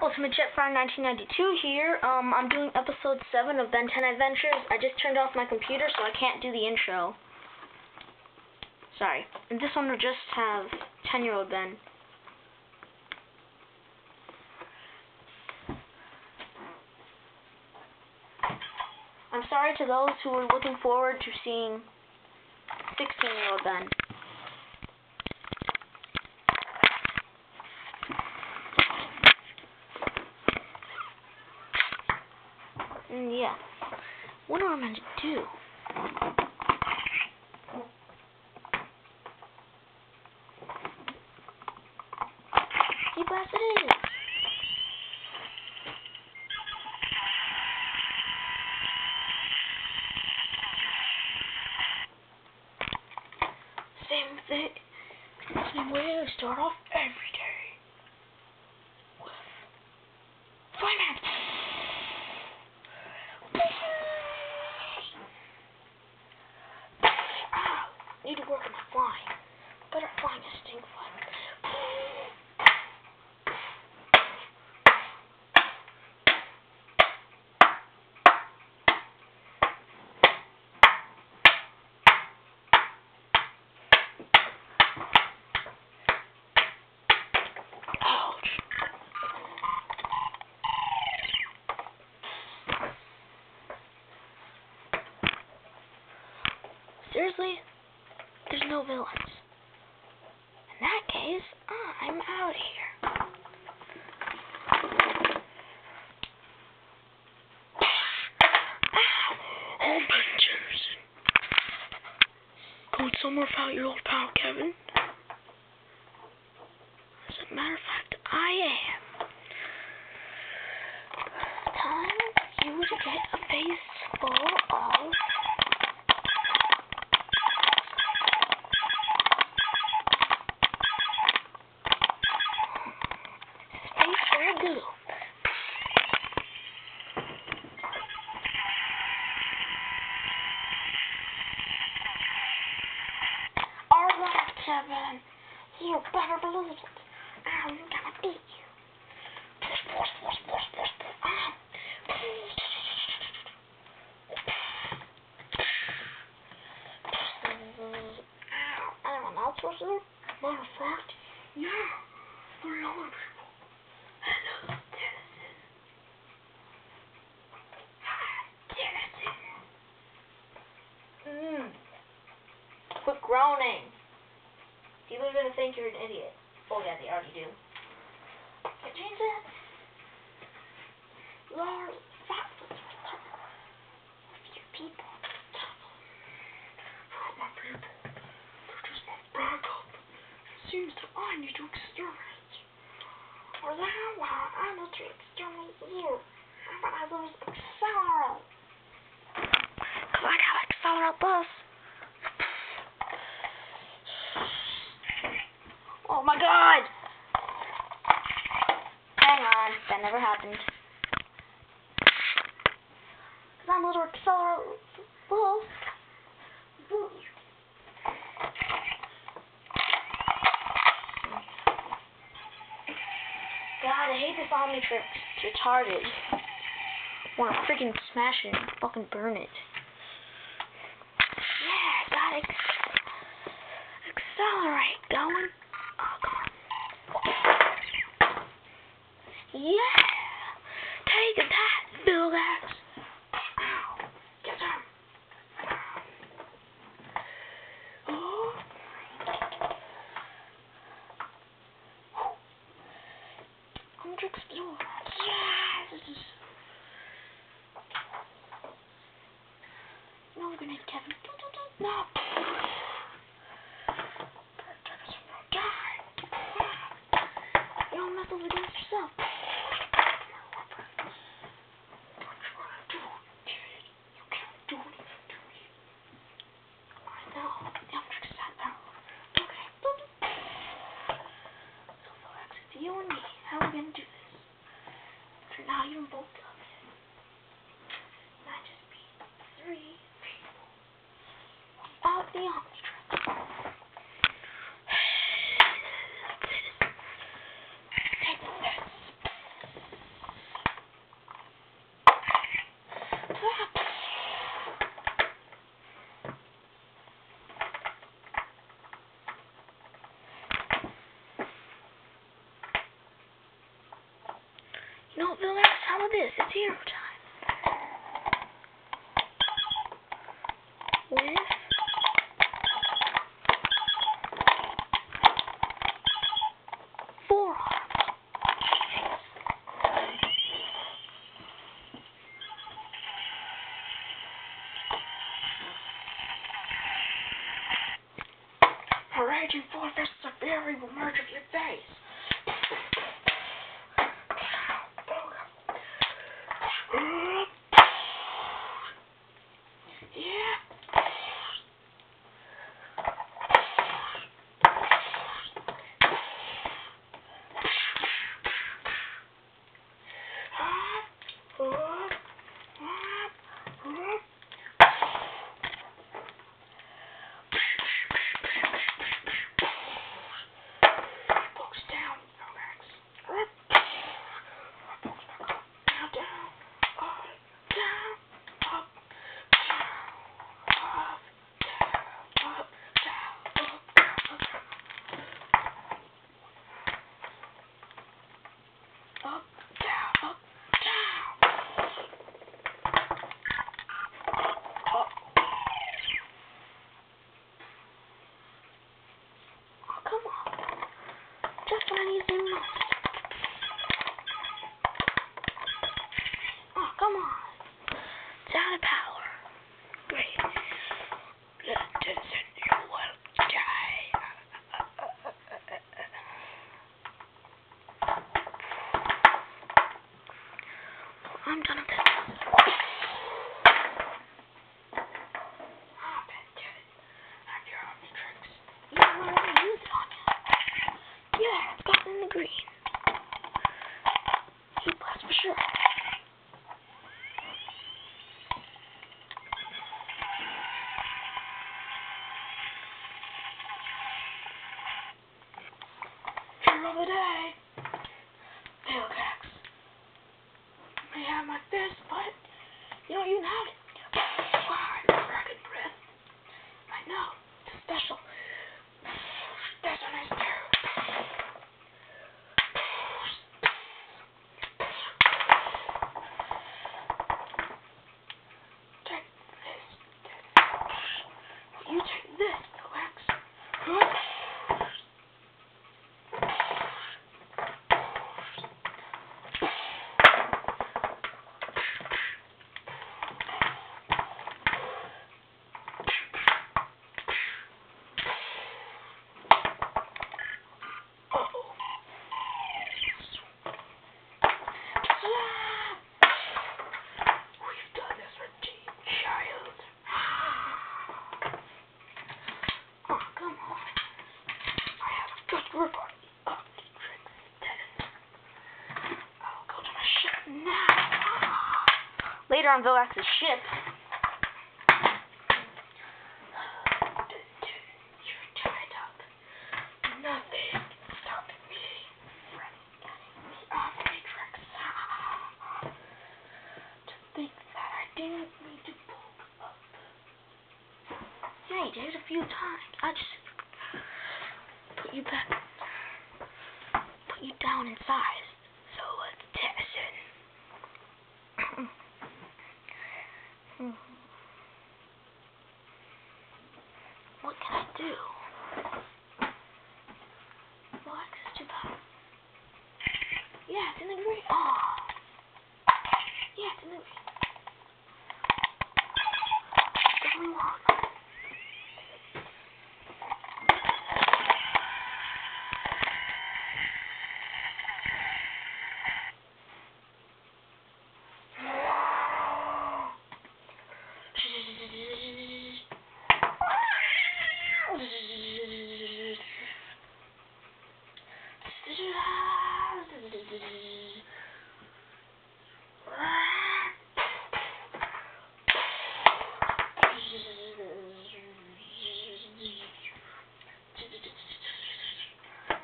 Ultimate Jetfire 1992 here. I'm doing episode 7 of Ben 10 Adventures. I just turned off my computer, so I can't do the intro. Sorry. And this one will just have 10-year-old Ben. I'm sorry to those who were looking forward to seeing 16-year-old Ben. Yeah. What am I meant to do? You blasted it. Same way I start off every day. With finance. Need to work on my flying. Better flying a stink fly. Ouch. Seriously? There's no villains. In that case, I'm out of here. Oh, Ben Jefferson. Going somewhere without your old pal, Kevin? As a matter of fact, I am. Time for you to get a face full of... Goo. Alright, Kevin. You better believe it. I'm gonna beat you. Anyone else was there? Matter of fact, yeah. There are other people. Hello, Denison. Hi, Denison. Quit groaning. People are gonna think you're an idiot. Oh yeah, they already do. Can you change that? Lord, that's your people. Not my people. They're just my backup. It seems that I need to exterminate. Or that why I need to exterminate you. How about I lose Accelero? Cause I got Accelero Bus. Oh my god! Hang on, that never happened. Cause I'm a little Accelero Bus. God, I hate this Omnitrix. It's retarded. I wanna freaking smash it and fucking burn it. Yeah, got it. Accelerate, going. Oh, come on. Yeah! Take that, Bill Axe. Ow. Get some. Oh. Omnitrix Bill. Yes! No, we're gonna hit Kevin. No! You don't mess with against yourself. What you wanna do, kid? You can't do anything to me. I know. The Omnitrix is that powerful. Okay. So, Philax, it's you and me. How are we gonna do this? For now, you don't both love it. Might just be 3 people. Without the Omnitrix. Take this. No, Vilgax, how about this? It's hero time. With forearm. A raging four fists of fury will merge with your face. Just when I need the most. Oh, come on. It's out of power. Great. You will die. I'm done with this. Ah, Bandit. I'm your only tricks. You don't want to use it on you. Yeah, it's got in the green. Heat blast for sure. Hero of the day. Vilgax. I have my fist, but you don't even have it. Wow, dragon breath. I know. It's special. That's what I do. Take this. You take this, Vilgax. We've done this for Team Child. Oh, come on. I have a good grip on the Omnitrix 10. I'll go to my ship now. Later on Vilgax's ship. You're tied up. Nothing stopping me from getting the Omnitrix. To think that I didn't need to pull up. Yeah, you did it a few times. I just put you back, put you down in size. So let's test it. What can I do? What is too bad? Yeah, it's in the green. Oh. Yeah, it's in the green. What do we want?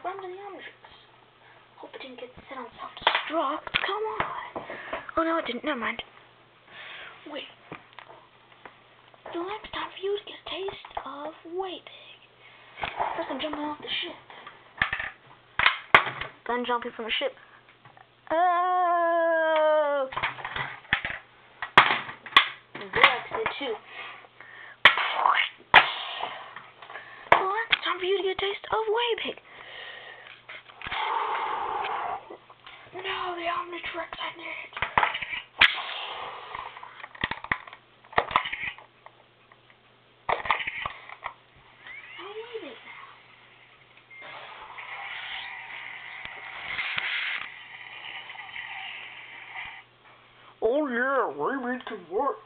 Run to the Omnitrix. Hope it didn't get set on self-destruct. Come on. Oh no, it didn't. Never mind. Wait. The next time for you to get a taste of Way Big. First I'm jumping off the ship. Gun jumping from the ship. one too. Well, it's time for you to get a taste of Waypig. No, the Omnitrix, I knew it. I'll leave it now. Oh yeah, Waypig can work.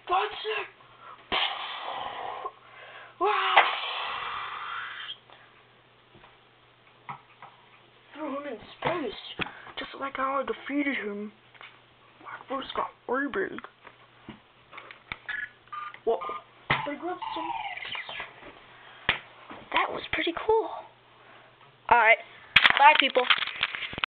That's it. Wow. Threw him in space, just like how I defeated him. I first got Waypig. Whoa. That was pretty cool. Alright. Bye, people.